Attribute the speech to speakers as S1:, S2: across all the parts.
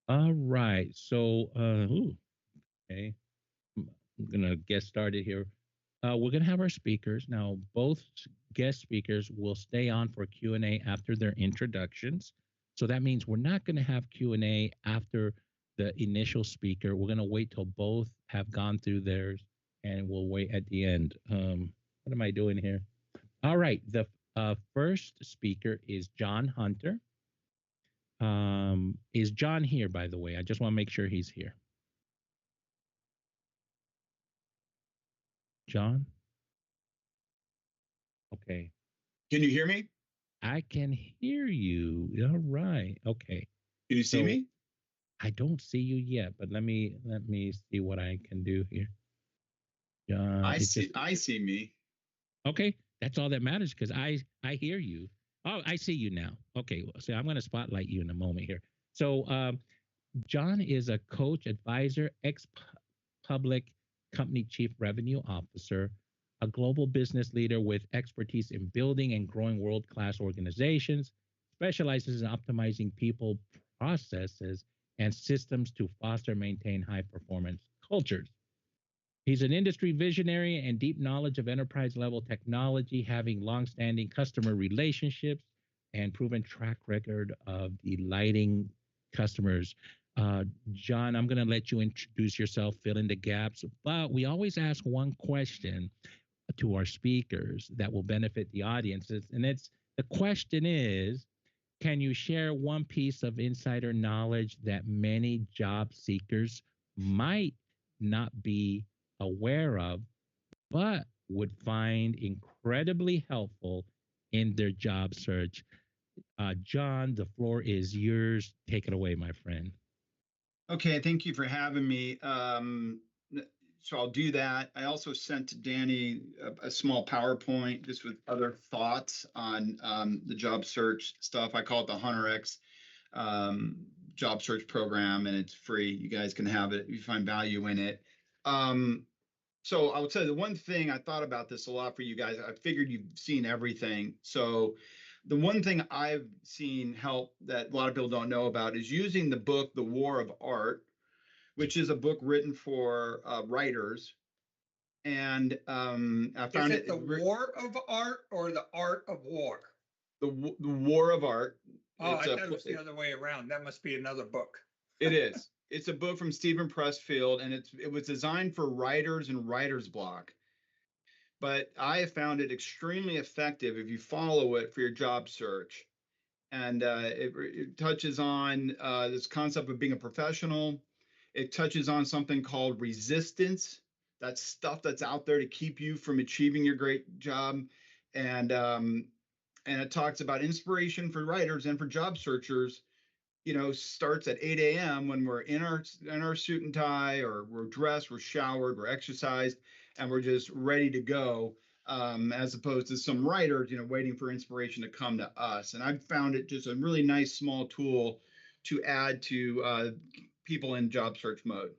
S1: All right. So, okay, I'm gonna get started here. We're gonna have our speakers now. Both guest speakers will stay on for Q and A after their introductions. So that means we're not gonna have Q and A after the initial speaker. We're gonna wait till both have gone through theirs, and we'll wait at the end. What am I doing here? All right. The first speaker is Jon Hunter. Is John here, by the way? I just want to make sure he's here. John? Okay.
S2: Can you hear me?
S1: I can hear you. All right. Okay.
S2: Can you see
S1: So
S2: me?
S1: I don't see you yet, but let me see what I can do here.
S2: I
S1: It's
S2: see
S1: just
S2: I see me.
S1: okay. That's all that matters because I hear you. Oh, I see you now. Okay. So I'm going to spotlight you in a moment here. So John is a coach, advisor, ex public company chief revenue officer, a global business leader with expertise in building and growing world class organizations, specializes in optimizing people, processes, and systems to foster and maintain high performance cultures. He's an industry visionary and deep knowledge of enterprise level technology, having long-standing customer relationships and proven track record of delighting customers. John, I'm going to let you introduce yourself, fill in the gaps, but we always ask one question to our speakers that will benefit the audiences, and it's the question is, can you share one piece of insider knowledge that many job seekers might not be aware of, but would find incredibly helpful in their job search? John, the floor is yours. Take it away, my friend.
S2: Okay, thank you for having me. So I'll do that. I also sent to Danny a small PowerPoint just with other thoughts on the job search stuff. I call it the Hunter X job search program, and it's free. You guys can have it if you find value in it. So I would say the one thing I thought about this a lot for you guys, I figured you've seen everything. So the one thing I've seen help that a lot of people don't know about is using the book, The War of Art, which is a book written for writers. And I
S3: Is
S2: found
S3: it the war of art or the art of war?
S2: the War of Art.
S3: Oh, I thought it was the other way around. That must be another book.
S2: It is. It's a book from Stephen Pressfield, and it was designed for writers and writer's block. But I have found it extremely effective if you follow it for your job search. And it touches on this concept of being a professional. It touches on something called resistance. That's stuff that's out there to keep you from achieving your great job. And and it talks about inspiration for writers and for job searchers. Starts at 8 a.m. when we're in our suit and tie, or we're dressed, we're showered, we're exercised, and we're just ready to go. As opposed to some writers, waiting for inspiration to come to us. And I've found it just a really nice small tool to add to people in job search mode.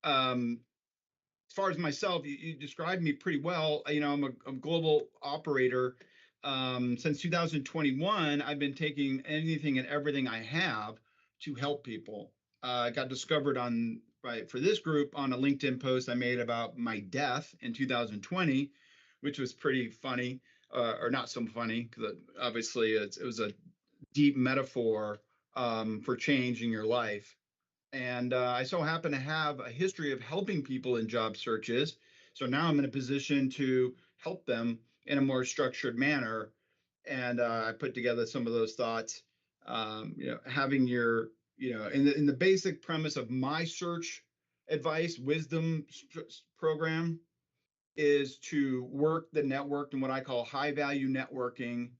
S2: As far as myself, you described me pretty well. I'm a global operator. Since 2021, I've been taking anything and everything I have to help people. I got discovered for this group on a LinkedIn post I made about my death in 2020, which was pretty funny, or not so funny, because obviously it was a deep metaphor for changing your life. And I so happen to have a history of helping people in job searches. So now I'm in a position to help them in a more structured manner. And I put together some of those thoughts. Having your, in the basic premise of my search advice, wisdom program is to work the network and what I call high value networking,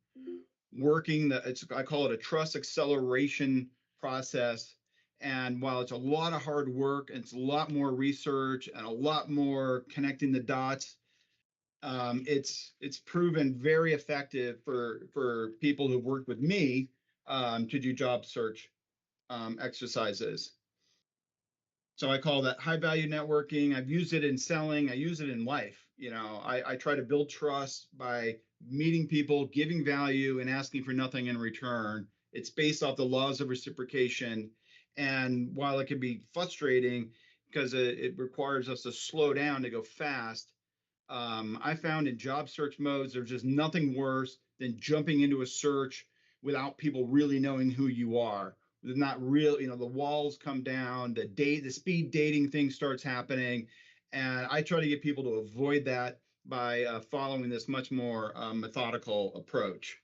S2: I call it a trust acceleration process. And while it's a lot of hard work and it's a lot more research and a lot more connecting the dots, it's proven very effective for people who've worked with me to do job search exercises. So I call that high value networking. I've used it in selling. I use it in life. I try to build trust by meeting people, giving value, and asking for nothing in return. It's based off the laws of reciprocation. And while it can be frustrating because it requires us to slow down to go fast, I found in job search modes, there's just nothing worse than jumping into a search without people really knowing who you are. They're not real, the walls come down, the speed dating thing starts happening. And I try to get people to avoid that by following this much more methodical approach.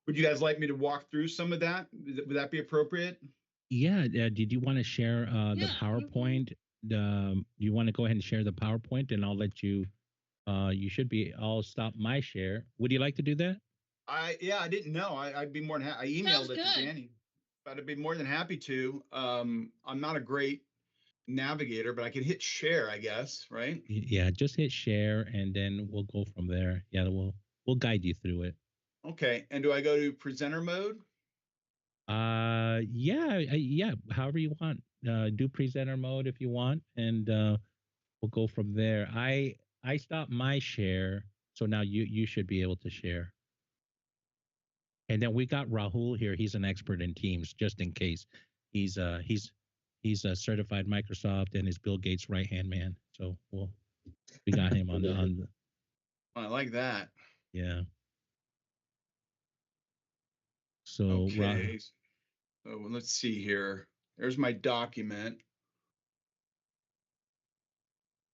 S2: Would you guys like me to walk through some of that? Would that be appropriate?
S1: Yeah. Did you want to share the
S4: Yeah.
S1: PowerPoint? You want to go ahead and share the PowerPoint, and I'll let you. You should be. I'll stop my share. Would you like to do that?
S2: I didn't know. I'd be more than I emailed
S4: Sounds
S2: it
S4: good.
S2: to Danny, but I'd be more than happy to. I'm not a great navigator, but I can hit share, I guess, right?
S1: Yeah. Just hit share, and then we'll go from there. Yeah. We'll guide you through it.
S2: Okay. And do I go to presenter mode?
S1: Yeah. However you want. Do presenter mode if you want, and we'll go from there. I stopped my share, so now you should be able to share. And then we got Rahul here. He's an expert in Teams, just in case. He's a certified Microsoft and is Bill Gates' right hand man. So we got him on the
S2: I like that.
S1: yeah. So
S2: Okay. So let's see here. There's my document.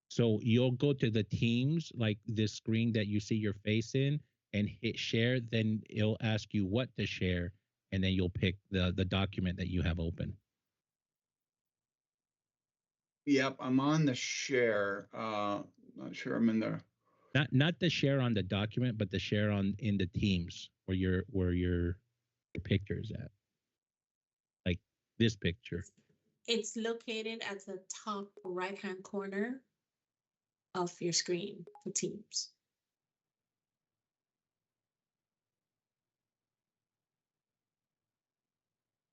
S1: So you'll go to the Teams, like this screen that you see your face in, and hit share. Then it'll ask you what to share, and then you'll pick the document that you have open.
S2: Yep, I'm on the share. Not sure I'm in there.
S1: Not the share on the document, but the share in the Teams where your picture is at, like this picture.
S5: It's located at the top right-hand corner of your screen for Teams.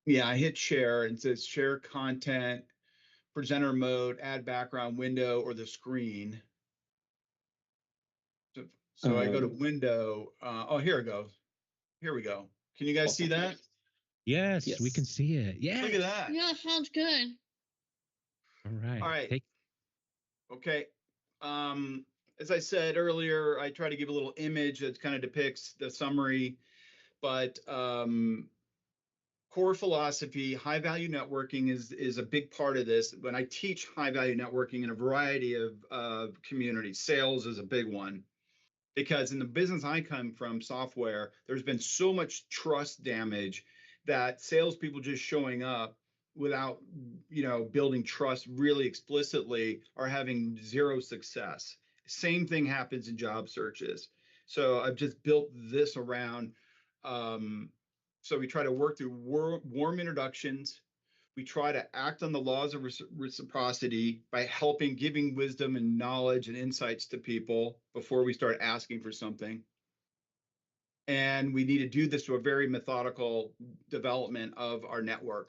S2: Yeah, I hit share and it says share content, presenter mode, add background window or the screen. So I go to window. Oh, here it goes. Here we go. Can you guys see that?
S1: Yes, we can see it. Yeah.
S2: Look at that.
S4: Yeah, sounds good.
S1: All right.
S2: All right. Okay. As I said earlier, I try to give a little image that kind of depicts the summary, but core philosophy, high value networking is a big part of this. When I teach high value networking in a variety of communities, sales is a big one. Because in the business I come from, software, there's been so much trust damage that salespeople just showing up without, building trust really explicitly are having zero success. Same thing happens in job searches. So I've just built this around. So we try to work through warm introductions. We try to act on the laws of reciprocity by giving wisdom and knowledge and insights to people before we start asking for something. And we need to do this through a very methodical development of our network.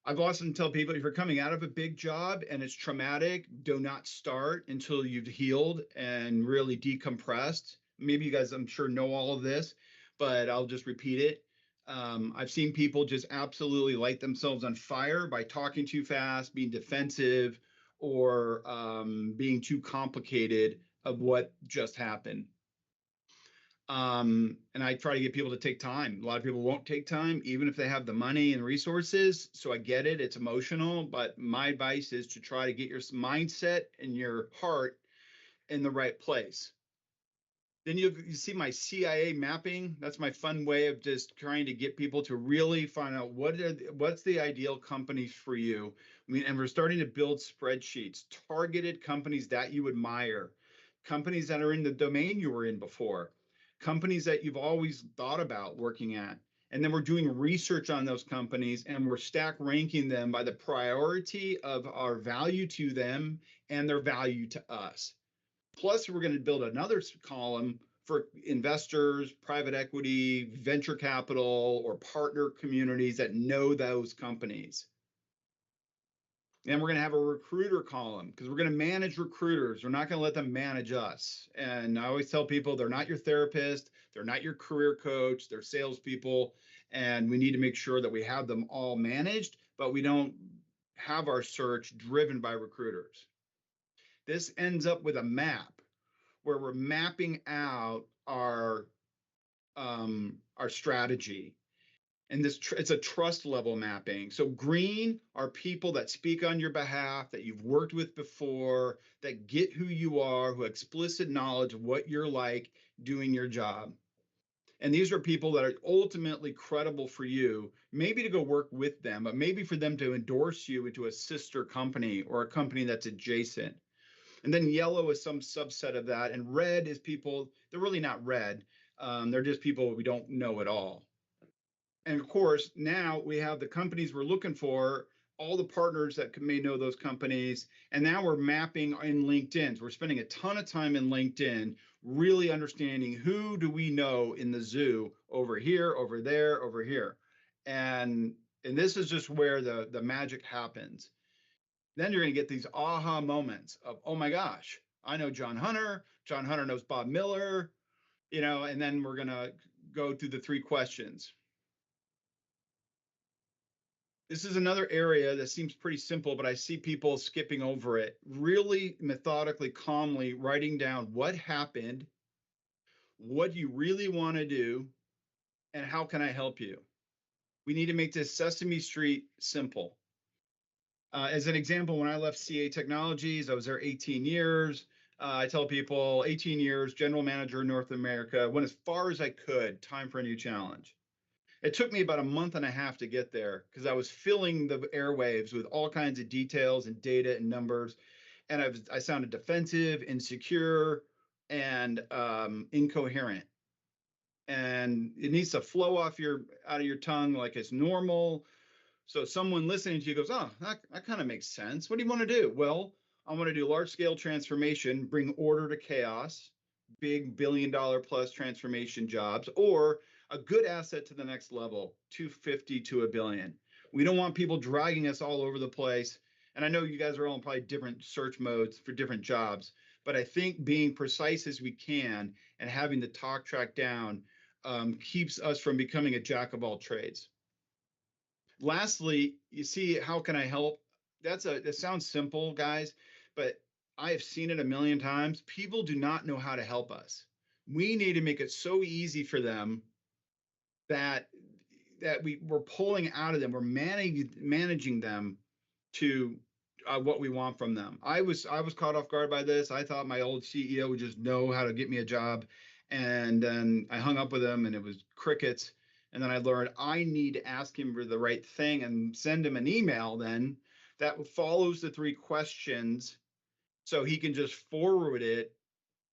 S2: I've often tell people, if you're coming out of a big job and it's traumatic, do not start until you've healed and really decompressed. Maybe you guys, I'm sure, know all of this, but I'll just repeat it. I've seen people just absolutely light themselves on fire by talking too fast, being defensive, or being too complicated of what just happened. And I try to get people to take time. A lot of people won't take time, even if they have the money and resources. So I get it. It's emotional. But my advice is to try to get your mindset and your heart in the right place. Then you see my CIA mapping. That's my fun way of just trying to get people to really find out what's the ideal companies for you. And we're starting to build spreadsheets, targeted companies that you admire, companies that are in the domain you were in before, companies that you've always thought about working at. And then we're doing research on those companies and we're stack ranking them by the priority of our value to them and their value to us. Plus, we're going to build another column for investors, private equity, venture capital, or partner communities that know those companies. And we're going to have a recruiter column because we're going to manage recruiters. We're not going to let them manage us. And I always tell people they're not your therapist, they're not your career coach, they're salespeople. And we need to make sure that we have them all managed, but we don't have our search driven by recruiters. This ends up with a map where we're mapping out our strategy. And it's a trust level mapping. So green are people that speak on your behalf, that you've worked with before, that get who you are, who have explicit knowledge of what you're like doing your job. And these are people that are ultimately credible for you, maybe to go work with them, but maybe for them to endorse you into a sister company or a company that's adjacent. And then yellow is some subset of that. And red is people, they're really not red. They're just people we don't know at all. And of course, now we have the companies we're looking for, all the partners that may know those companies. And now we're mapping in LinkedIn. So we're spending a ton of time in LinkedIn, really understanding who do we know in the zoo over here, over there, over here. And this is just where the magic happens. Then you're going to get these aha moments of, oh my gosh, I know Jon Hunter. Jon Hunter knows Bob Miller, and then we're going to go through the 3 questions. This is another area that seems pretty simple, but I see people skipping over it. Really methodically, calmly writing down what happened, what you really want to do, and how can I help you? We need to make this Sesame Street simple. As an example, when I left CA Technologies, I was there 18 years. I tell people 18 years, general manager in North America, went as far as I could, time for a new challenge. It took me about a month and a half to get there because I was filling the airwaves with all kinds of details and data and numbers. And I sounded defensive, insecure, and incoherent. And it needs to flow out of your tongue like it's normal. So someone listening to you goes, oh, that kind of makes sense. What do you want to do? Well, I want to do large scale transformation, bring order to chaos, big $1 billion plus transformation jobs, or a good asset to the next level, 250 to $1 billion. We don't want people dragging us all over the place. And I know you guys are all in probably different search modes for different jobs, but I think being precise as we can and having the talk track down keeps us from becoming a jack of all trades. Lastly, you see, how can I help? That sounds simple, guys, but I have seen it a million times. People do not know how to help us. We need to make it so easy for them that we're pulling out of them. We're managing them to what we want from them. I was caught off guard by this. I thought my old CEO would just know how to get me a job, and then I hung up with him, and it was crickets. And then I learned I need to ask him for the right thing and send him an email then that follows the 3 questions so he can just forward it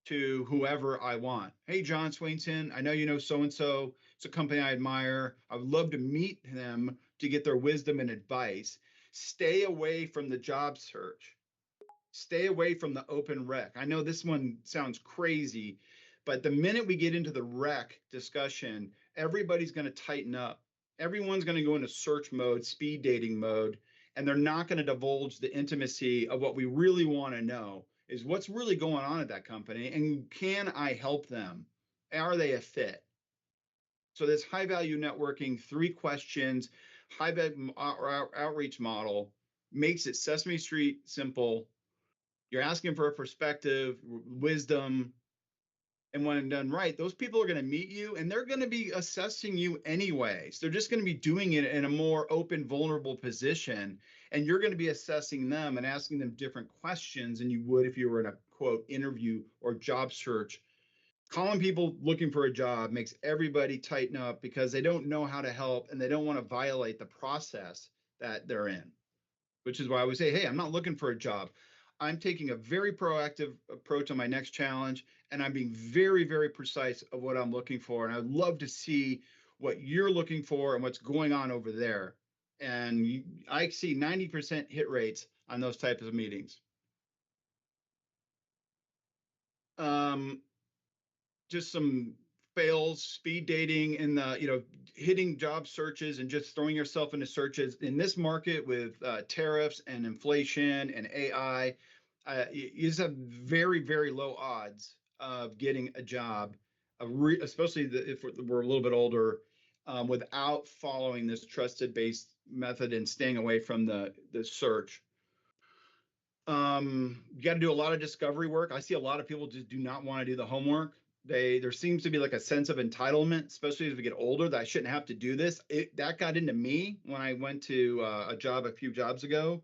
S2: to whoever I want. Hey, John Swainson, I know you know so-and-so. It's a company I admire. I would love to meet them to get their wisdom and advice. Stay away from the job search. Stay away from the open rec. I know this one sounds crazy, but the minute we get into the rec discussion, everybody's going to tighten up. Everyone's going to go into search mode, speed dating mode, and they're not going to divulge the intimacy of what we really want to know is what's really going on at that company, and can I help them? Are they a fit? So this high value networking, 3 questions, high value outreach model makes it Sesame Street simple. You're asking for a perspective, wisdom, and when done right, those people are going to meet you and they're going to be assessing you anyways. They're just going to be doing it in a more open, vulnerable position. And you're going to be assessing them and asking them different questions than you would if you were in a quote interview or job search. Calling people looking for a job makes everybody tighten up because they don't know how to help and they don't want to violate the process that they're in, which is why we say, hey, I'm not looking for a job. I'm taking a very proactive approach on my next challenge, and I'm being very, very precise of what I'm looking for. And I'd love to see what you're looking for and what's going on over there. And I see 90% hit rates on those types of meetings. Just some fails, speed dating, and the hitting job searches and just throwing yourself into searches in this market with tariffs and inflation and AI, you just have very, very low odds of getting a job, especially if we're a little bit older, without following this trusted based method and staying away from the search. You got to do a lot of discovery work. I see a lot of people just do not want to do the homework. There seems to be like a sense of entitlement, especially as we get older, that I shouldn't have to do this. That got into me when I went to a few jobs ago.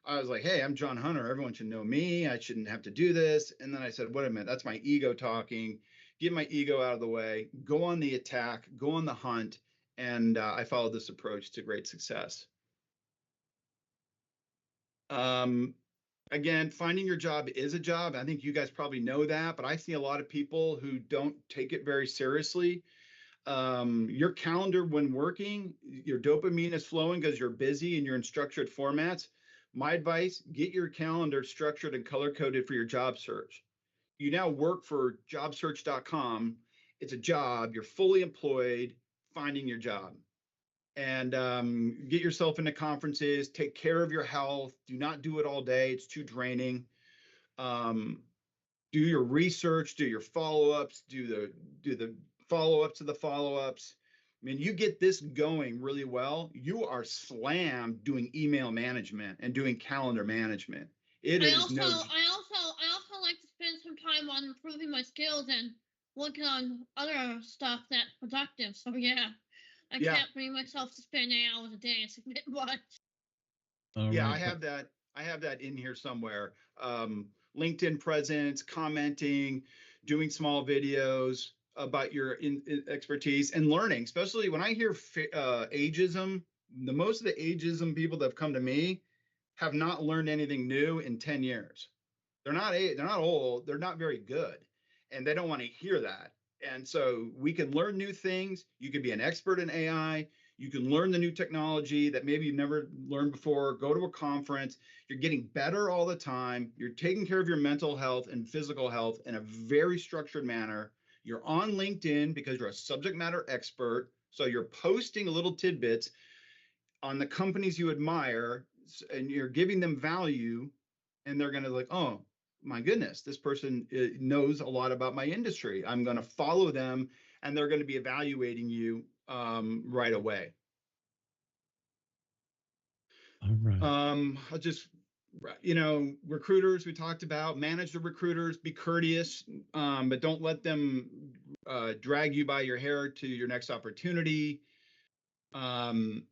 S2: I was like, hey, I'm Jon Hunter. Everyone should know me. I shouldn't have to do this. And then I said, wait a minute, that's my ego talking. Get my ego out of the way. Go on the attack. Go on the hunt. And I followed this approach to great success. Again, finding your job is a job. I think you guys probably know that, but I see a lot of people who don't take it very seriously. Your calendar when working, your dopamine is flowing because you're busy and you're in structured formats. My advice, get your calendar structured and color coded for your job search. You now work for jobsearch.com. It's a job. You're fully employed finding your job. And get yourself into conferences, take care of your health. Do not do it all day. It's too draining. Do your research, do your follow-ups, do the follow-ups to the follow-ups. I mean, you get this going really well, you are slammed doing email management and doing calendar management.
S4: I also like to spend some time on improving my skills and working on other stuff that's productive. So yeah, I can't bring myself to spend 8 hours a day. It's a bit much.
S2: Yeah, I have that in here somewhere. LinkedIn presence, commenting, doing small videos about your expertise and learning, especially when I hear ageism. Most of the ageism people that have come to me have not learned anything new in 10 years. They're not old, they're not very good, and they don't want to hear that. And so we can learn new things. You could be an expert in AI. You can learn the new technology that maybe you've never learned before. Go to a conference. You're getting better all the time. You're taking care of your mental health and physical health in a very structured manner. You're on LinkedIn because you're a subject matter expert. So you're posting little tidbits on the companies you admire, and you're giving them value, and they're going to like, oh, my goodness, this person knows a lot about my industry. I'm going to follow them, and they're going to be evaluating you right away.
S1: All right.
S2: I'll just, recruiters we talked about, manage the recruiters, be courteous, but don't let them drag you by your hair to your next opportunity. Own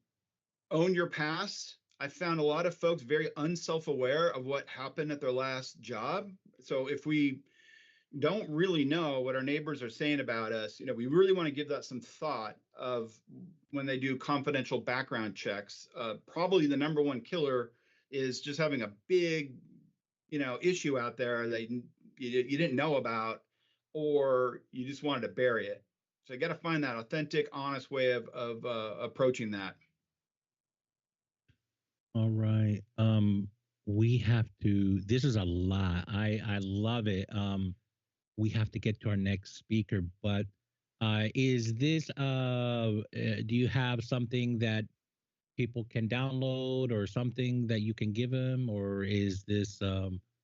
S2: your past. I found a lot of folks very unself-aware of what happened at their last job. So if we don't really know what our neighbors are saying about us, we really want to give that some thought of when they do confidential background checks. Probably the number one killer is just having a big, issue out there that you didn't know about, or you just wanted to bury it. So you got to find that authentic, honest way of approaching that.
S1: All right. We have to, this is a lot. I love it. We have to get to our next speaker, but is this, do you have something that people can download or something that you can give them, or is this,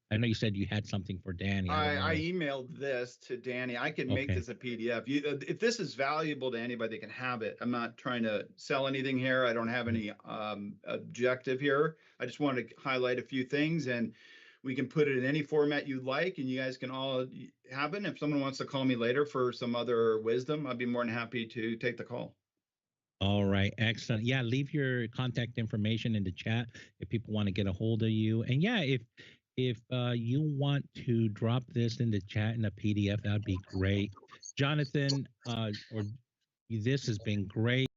S1: I know you said you had something for Danny.
S2: I emailed this to Danny. I can make this a PDF. If this is valuable to anybody, they can have it. I'm not trying to sell anything here. I don't have any objective here. I just wanted to highlight a few things, and we can put it in any format you'd like, and you guys can all have it. If someone wants to call me later for some other wisdom, I'd be more than happy to take the call.
S1: All right, excellent. Yeah, leave your contact information in the chat if people want to get a hold of you. And yeah, if you want to drop this in the chat in a PDF, that'd be great. Jonathan, or this has been great.